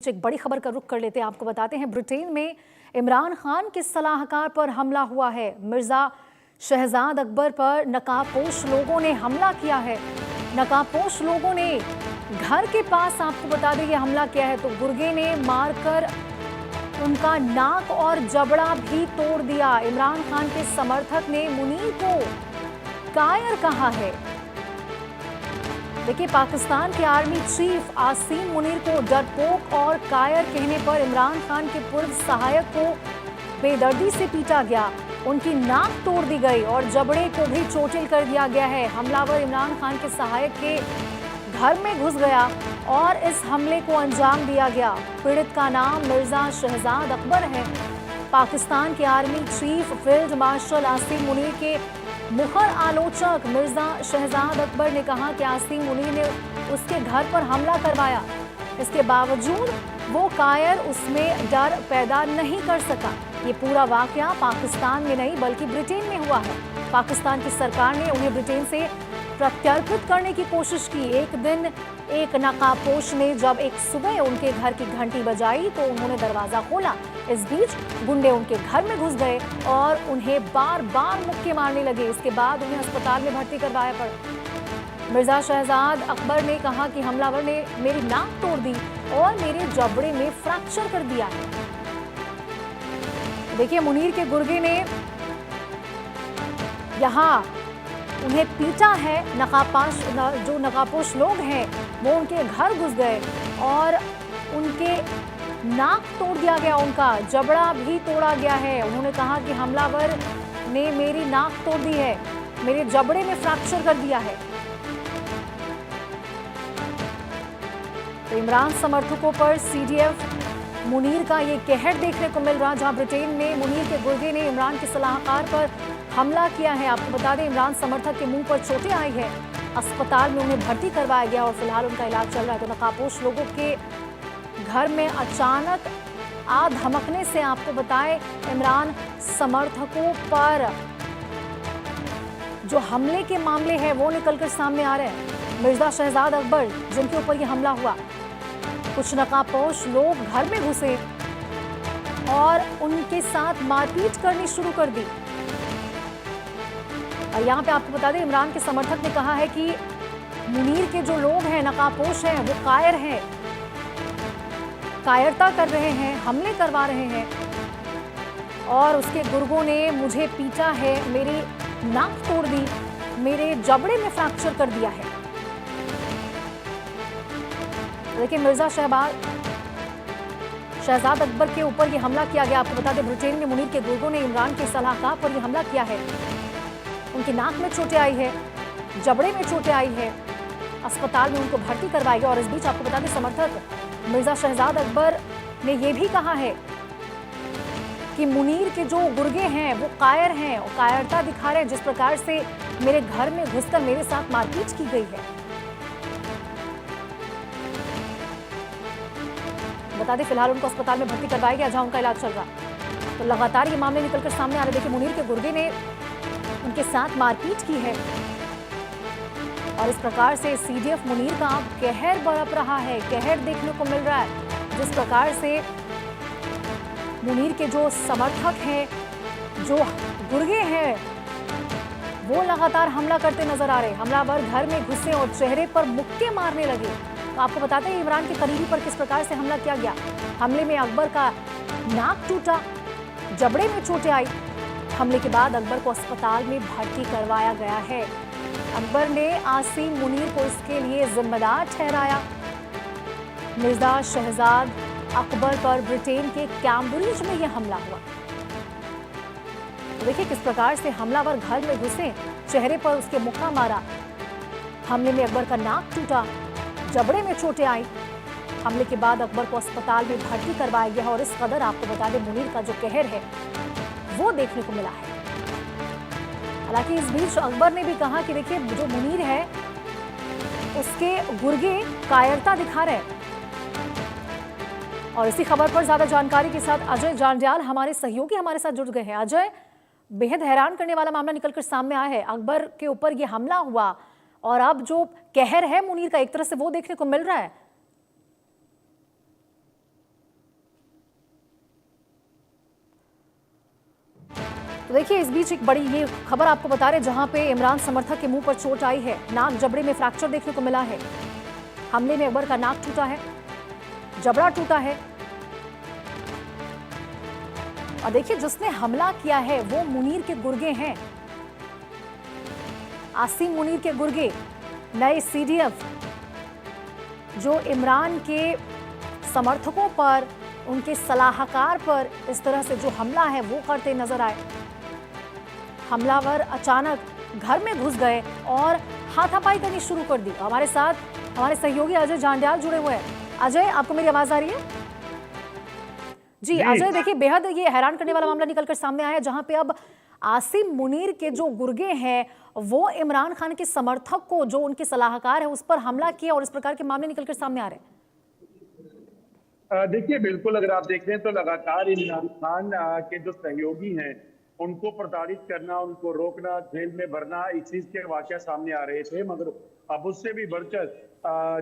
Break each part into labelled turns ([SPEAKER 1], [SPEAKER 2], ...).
[SPEAKER 1] बीच एक बड़ी खबर का रुख कर लेते हैं। आपको बताते हैं ब्रिटेन में इमरान खान के सलाहकार पर हमला हुआ है। मिर्जा शहजाद अकबर पर नकाबपोश लोगों ने हमला किया है। नकाबपोश लोगों ने घर के पास आपको बता दें ये हमला किया है, तो गुर्गे ने मारकर उनका नाक और जबड़ा भी तोड़ दिया। इमरान खान के समर्थक ने मुनीर को कायर कहा है। देखिए, पाकिस्तान के आर्मी चीफ आसिम मुनीर को डरपोक और कायर कहने पर इमरान खान के पूर्व सहायक को बेदर्दी से पीटा गया, उनकी नाक तोड़ दी गई और जबड़े को भी चोटिल कर दिया गया है। हमलावर इमरान खान के सहायक के घर में घुस गया और इस हमले को अंजाम दिया गया। पीड़ित का नाम मिर्जा शहजाद अकबर है। पाकिस्तान के army chief field marshal Asim Munir के मुखर आलोचक मिर्जा शहजाद अकबर ने कहा कि आसिम मुनीर ने उसके घर पर हमला करवाया, इसके बावजूद वो कायर उसमें डर पैदा नहीं कर सका। ये पूरा वाकया पाकिस्तान में नहीं बल्कि ब्रिटेन में हुआ है। पाकिस्तान की सरकार ने उन्हें ब्रिटेन से प्रत्यर्पित करने की कोशिश की। एक दिन एक नकाबपोश ने जब एक सुबह उनके घर की घंटी बजाई तो उन्होंने दरवाजा खोला। इस बीच गुंडे उनके घर में घुस गए और उन्हें बार बार मुक्के मारने लगे। इसके बाद उन्हें अस्पताल में भर्ती करवाया पड़ा। मिर्जा शहजाद अकबर ने कहा कि हमलावर ने मेरी नाक तोड़ दी और मेरे जबड़े में फ्रैक्चर कर दिया है। देखिए, मुनीर के गुर्गे ने यहाँ उन्हें पीटा है। जो नकाबपोश लोग हैं वो उनके घर घुस गए और उनके नाक तोड़ दिया गया, उनका जबड़ा भी तोड़ा गया है। उन्होंने कहा कि हमलावर ने मेरी नाक तोड़ दी है, मेरे जबड़े में फ्रैक्चर कर दिया है। तो इमरान समर्थकों पर सीडीएफ मुनीर का ये कहर देखने को मिल रहा, जहां ब्रिटेन में मुनीर के गुर्गे ने इमरान के सलाहकार पर हमला किया है। आपको बता दें, इमरान समर्थक के मुंह पर चोटें आई है। अस्पताल में उन्हें भर्ती करवाया गया और फिलहाल उनका इलाज चल रहा है। तो नकाबपोश लोगों के घर में अचानक आग धमकने से आपको बताएं इमरान समर्थकों पर जो हमले के मामले हैं वो निकलकर सामने आ रहे हैं। मिर्जा शहजाद अकबर जिनके ऊपर यह हमला हुआ, कुछ नकाबपोश लोग घर में घुसे और उनके साथ मारपीट करनी शुरू कर दी। और यहाँ पे आपको बता दें, इमरान के समर्थक ने कहा है कि मुनीर के जो लोग हैं, नकाबपोश हैं, वो कायर हैं, कायरता कर रहे हैं, हमले करवा रहे हैं और उसके गुर्गों ने मुझे पीटा है, मेरी नाक तोड़ दी, मेरे जबड़े में फ्रैक्चर कर दिया है। लेकिन मिर्जा शहजाद अकबर के ऊपर यह हमला किया गया। आपको बता दें, ब्रिटेन में मुनीर के गुर्गों ने इमरान के सलाहकार पर यह हमला किया है। उनकी नाक में चोटें आई है, जबड़े में चोटें आई है, अस्पताल में उनको भर्ती करवाया गया। और इस बीच आपको बता दें, समर्थक मिर्जा शहजाद अकबर ने यह भी कहा है कि मुनीर के जो गुर्गे हैं वो कायर हैं और कायरता दिखा रहे हैं, जिस प्रकार से मेरे घर में घुसकर मेरे साथ मारपीट की गई है। बता दें, फिलहाल उनको अस्पताल में भर्ती करवाया गया जहां उनका इलाज चल रहा। तो लगातार ये मामले निकलकर सामने आ रहे। देखिए, मुनीर के गुर्गे ने उनके साथ मारपीट की है और इस प्रकार से सीडीएफ मुनीर का कहर बरप रहा है, कहर देखने को मिल रहा है। जिस प्रकार से मुनीर के जो समर्थक हैं, जो गुर्गे हैं, वो लगातार हमला करते नजर आ रहे। हमलावर घर में घुसे और चेहरे पर मुक्के मारने लगे। तो आपको बताते हैं इमरान के करीबी पर किस प्रकार से हमला किया गया। हमले में अकबर का नाक टूटा, जबड़े में चोटें आई। हमले के बाद अकबर को अस्पताल में भर्ती करवाया गया है। अकबर ने आसिम मुनीर को इसके लिए जिम्मेदार ठहराया। मिर्जा शहजाद अकबर पर ब्रिटेन के कैम्ब्रिज में यह हमला हुआ। देखिए किस प्रकार से हमलावर घर में घुसे, चेहरे पर उसके मुक्का मारा। हमले में अकबर का नाक टूटा, जबड़े में चोटें आई। हमले के बाद अकबर को अस्पताल में भर्ती करवाया गया और इस कदर आपको बता दें, मुनीर का जो कहर है वो देखने को मिला है। हालांकि इस बीच अकबर ने भी कहा कि देखिए, जो मुनीर है उसके गुर्गे कायरता दिखा रहे हैं। और इसी खबर पर ज्यादा जानकारी के साथ अजय जांडियाल हमारे सहयोगी हमारे साथ जुड़ गए हैं। अजय, बेहद हैरान करने वाला मामला निकलकर सामने आया है। अकबर के ऊपर यह हमला हुआ और अब जो कहर है मुनीर का, एक तरह से वो देखने को मिल रहा है। तो देखिए इस बीच एक बड़ी ये खबर आपको बता रहे जहां पे इमरान समर्थक के मुंह पर चोट आई है, नाक जबड़े में फ्रैक्चर देखने को मिला है। हमले में अकबर का नाक टूटा है, जबड़ा टूटा है। और देखिए जिसने हमला किया है वो मुनीर के गुर्गे हैं, आसिम मुनीर के गुर्गे, नए सीडीएफ जो इमरान के समर्थकों पर, उनके सलाहकार पर इस तरह से जो हमला है वो करते नजर आए। हमलावर अचानक घर में घुस गए और हाथापाई करनी शुरू कर दी। हमारे साथ हमारे सहयोगी अजय जांड्याल जुड़े हुए हैं। अजय, आपको मेरी आवाज आ रही है? जी अजय, देखिए बेहद ये हैरान करने वाला मामला निकलकर सामने आया जहां पे अब आसिम मुनीर के जो गुर्गे हैं वो इमरान खान के समर्थक को, जो उनके सलाहकार है, उस पर हमला किया और इस प्रकार के मामले निकलकर सामने आ रहे हैं।
[SPEAKER 2] देखिए बिल्कुल, अगर आप देखें तो लगातार इमरान खान के जो सहयोगी हैं उनको प्रताड़ित करना, उनको रोकना, जेल में भरना, इस चीज के वाकया सामने आ रहे थे। मगर अब उससे भी बढ़कर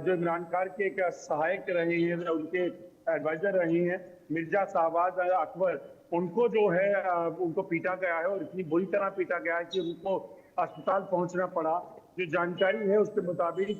[SPEAKER 2] जो इमरान खान के एक सहायक रहे हैं, उनके एडवाइजर रहे हैं, मिर्जा शाहबाज अकबर, उनको जो है उनको पीटा गया है और इतनी बुरी तरह पीटा गया है कि उनको अस्पताल पहुंचना पड़ा। जो जानकारी है उसके मुताबिक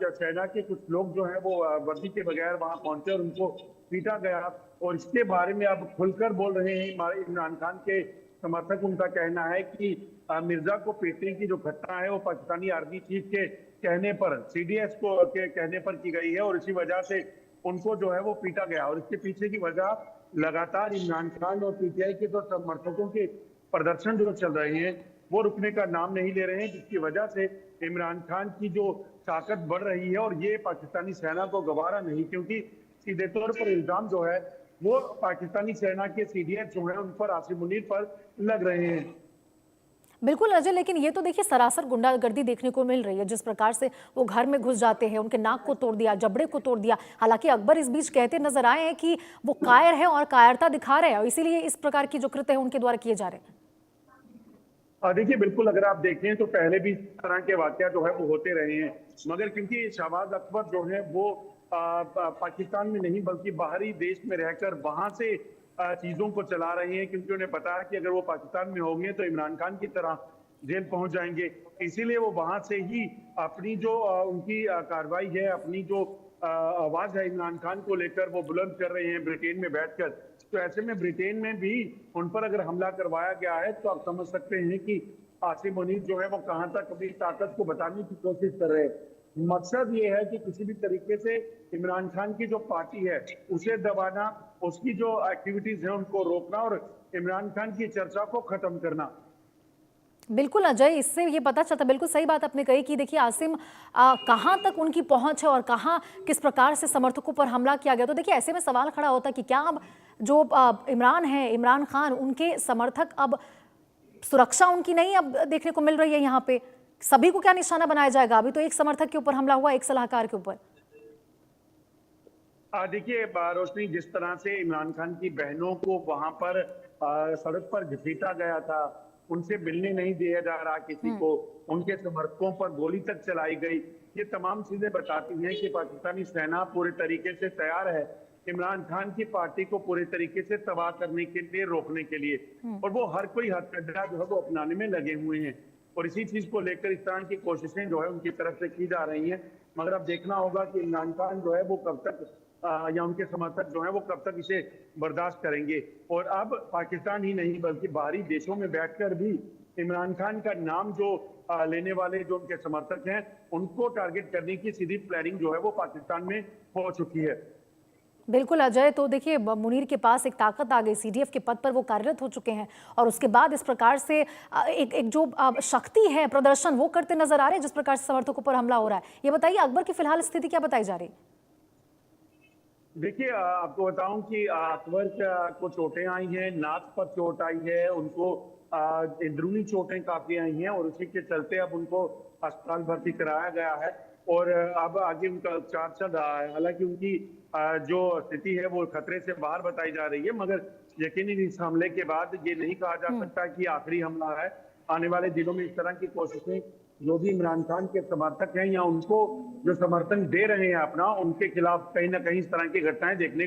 [SPEAKER 2] जो सेना के कुछ लोग जो है वो वर्दी के बगैर वहां पहुंचे और उनको पीटा गया। और इसके बारे में अब खुलकर बोल रहे हैं इमरान खान के समर्थक। उनका कहना है कि मिर्जा को पीटने की जो घटना है वो पाकिस्तानी आर्मी चीफ के कहने पर, सीडीएस को के कहने पर की गई है और इसी वजह से उनको जो है वो पीटा गया। और इसके पीछे की वजह लगातार इमरान खान और पीटीआई के जो समर्थकों के प्रदर्शन जो चल रहे हैं वो रुकने का नाम नहीं ले रहे हैं, जिसकी वजह से इमरान खान की जो ताकत बढ़ रही है। और ये पाकिस्तानी सेना को गवारा नहीं, क्योंकि सीधे तौर पर इल्जाम जो है वो पाकिस्तानी सेना के सीडीएस जो है उन पर, आसिम मुनीर पर लग रहे हैं।
[SPEAKER 1] बिल्कुल अजय, लेकिन ये तो देखिए सरासर गुंडागर्दी देखने को मिल रही है। जिस प्रकार से वो घर में घुस जाते हैं, उनके नाक को तोड़ दिया, जबड़े को तोड़ दिया। हालांकि अकबर इस बीच कहते नजर आए हैं कि वो कायर है और कायरता दिखा रहे हैं और इसीलिए इस प्रकार की जो कृत्य है उनके द्वारा किए जा रहे हैं।
[SPEAKER 2] देखिए बिल्कुल, अगर आप देखें तो पहले भी इस तरह के वाकया जो है वो होते रहे हैं, मगर क्योंकि शाहबाज अकबर जो है वो पाकिस्तान में नहीं बल्कि बाहरी देश में रहकर वहां से चीजों को चला रहे हैं, क्योंकि उन्हें पता है कि अगर वो पाकिस्तान में होंगे तो इमरान खान की तरह जेल पहुंच जाएंगे। इसीलिए वो वहां से ही अपनी जो उनकी कार्रवाई है, अपनी जो आवाज है इमरान खान को लेकर वो बुलंद कर रहे हैं ब्रिटेन में बैठकर। तो ऐसे में ब्रिटेन में भी उन पर अगर हमला करवाया गया है तो आप समझ सकते हैं कि आसिम मुनीर जो है वो कहां तक अपनी ताकत को बताने की कोशिश कर रहे हैं। मकसद ये है कि किसी भी तरीके से इमरान खान की जो पार्टी है उसे दबाना, उसकी जो एक्टिविटीज है उनको रोकना और इमरान खान की चर्चा को खत्म करना।
[SPEAKER 1] बिल्कुल अजय, इससे ये पता चलता, बिल्कुल सही बात आपने कही कि देखिए आसिम कहाँ तक उनकी पहुंच है और कहाँ किस प्रकार से समर्थकों पर हमला किया गया। तो देखिए ऐसे में सवाल खड़ा होता है कि क्या अब जो इमरान है, इमरान खान, उनके समर्थक, अब सुरक्षा उनकी नहीं अब देखने को मिल रही है। यहाँ पे सभी को क्या निशाना बनाया जाएगा? अभी तो एक समर्थक के ऊपर हमला हुआ, एक सलाहकार के ऊपर।
[SPEAKER 2] देखिए रोशनी, जिस तरह से इमरान खान की बहनों को वहां पर सड़क पर घसीटा गया था, उनसे मिलने नहीं दिया जा रहा किसी को, उनके समर्थकों पर गोली तक चलाई गई, ये तमाम चीजें बताती हैं कि पाकिस्तानी सेना पूरे तरीके से तैयार है इमरान खान की पार्टी को पूरे तरीके से तबाह करने के लिए, रोकने के लिए। और वो हर कोई हथकंडा जो है वो अपनाने में लगे हुए हैं और इसी चीज को लेकर इस तरह की कोशिशें जो है उनकी तरफ से की जा रही हैं। मगर अब देखना होगा कि इमरान खान जो है वो कब तक या उनके समर्थक जो है वो कब तक इसे बर्दाश्त करेंगे। और अब पाकिस्तान ही नहीं बल्कि बाहरी देशों में बैठकर भी इमरान खान का नाम जो लेने वाले जो उनके समर्थक हैं उनको टारगेट करने की सीधी प्लानिंग जो है वो पाकिस्तान में हो चुकी है।
[SPEAKER 1] बिल्कुल अजय, तो देखिए मुनीर के पास एक ताकत आ गई, सीडीएफ के पद पर वो कार्यरत हो चुके हैं और उसके बाद इस प्रकार से एक जो शक्ति है, प्रदर्शन वो करते नजर आ रहे हैं जिस प्रकार से समर्थकों पर हमला हो रहा है। ये बताइए अकबर की फिलहाल स्थिति क्या बताई जा रही?
[SPEAKER 2] देखिए आपको बताऊं कि अकबर को चोटें आई हैं, नाक पर चोट आई है, उनको अंदरूनी चोटें काफी आई हैं और उसी के चलते अब उनको अस्पताल भर्ती कराया गया है और अब आगे उनका उपचार चल रहा है। हालांकि उनकी जो स्थिति है वो खतरे से बाहर बताई जा रही है, मगर यकीनन इस हमले के बाद ये नहीं कहा जा सकता कि आखिरी हमला है। आने वाले दिनों में इस तरह की कोशिशें जो भी इमरान खान के समर्थक हैं या उनको जो समर्थन दे रहे हैं अपना, उनके खिलाफ कहीं ना कहीं इस तरह की घटनाएं देखने